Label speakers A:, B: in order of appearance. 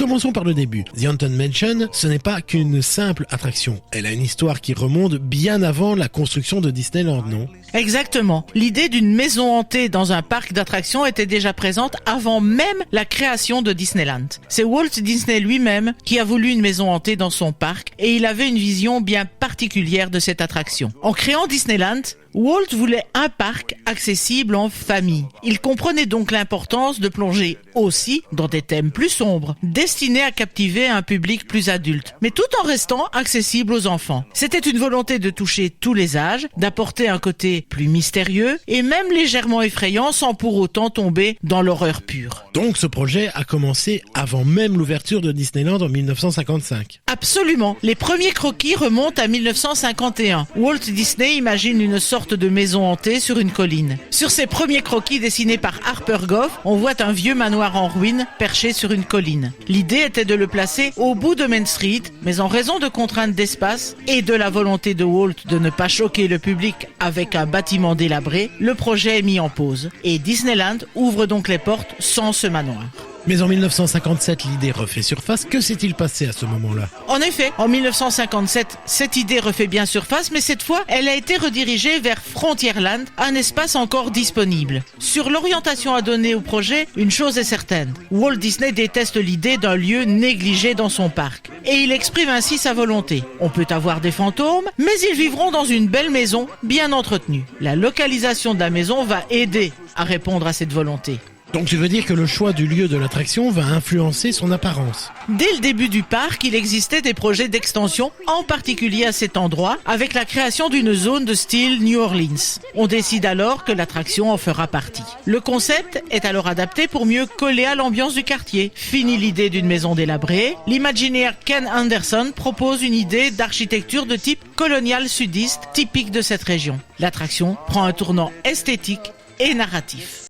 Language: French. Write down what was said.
A: Commençons par le début. The Haunted Mansion, ce n'est pas qu'une simple attraction. Elle a une histoire qui remonte bien avant la construction de Disneyland, non?
B: Exactement. L'idée d'une maison hantée dans un parc d'attractions était déjà présente avant même la création de Disneyland. C'est Walt Disney lui-même qui a voulu une maison hantée dans son parc et il avait une vision bien particulière de cette attraction. En créant Disneyland, Walt voulait un parc accessible en famille. Il comprenait donc l'importance de plonger aussi dans des thèmes plus sombres, destinés à captiver un public plus adulte, mais tout en restant accessible aux enfants. C'était une volonté de toucher tous les âges, d'apporter un côté plus mystérieux et même légèrement effrayant sans pour autant tomber dans l'horreur pure.
A: Donc ce projet a commencé avant même l'ouverture de Disneyland en 1955.
B: Absolument. Les premiers croquis remontent à 1951. Walt Disney imagine une sorte de maison hantée sur une colline. Sur ces premiers croquis dessinés par Harper Goff, on voit un vieux manoir en ruine perché sur une colline. L'idée était de le placer au bout de Main Street, mais en raison de contraintes d'espace et de la volonté de Walt de ne pas choquer le public avec un bâtiment délabré, le projet est mis en pause. Et Disneyland ouvre donc les portes sans ce manoir.
A: Mais en 1957, l'idée refait surface. Que s'est-il passé à ce moment-là?
B: En effet, en 1957, cette idée refait bien surface, mais cette fois, elle a été redirigée vers Frontierland, un espace encore disponible. Sur l'orientation à donner au projet, une chose est certaine. Walt Disney déteste l'idée d'un lieu négligé dans son parc. Et il exprime ainsi sa volonté. On peut avoir des fantômes, mais ils vivront dans une belle maison, bien entretenue. La localisation de la maison va aider à répondre à cette volonté.
A: Donc tu veux dire que le choix du lieu de l'attraction va influencer son apparence?
B: Dès le début du parc, il existait des projets d'extension, en particulier à cet endroit, avec la création d'une zone de style New Orleans. On décide alors que l'attraction en fera partie. Le concept est alors adapté pour mieux coller à l'ambiance du quartier. Fini l'idée d'une maison délabrée, l'imaginaire Ken Anderson propose une idée d'architecture de type colonial sudiste, typique de cette région. L'attraction prend un tournant esthétique et narratif.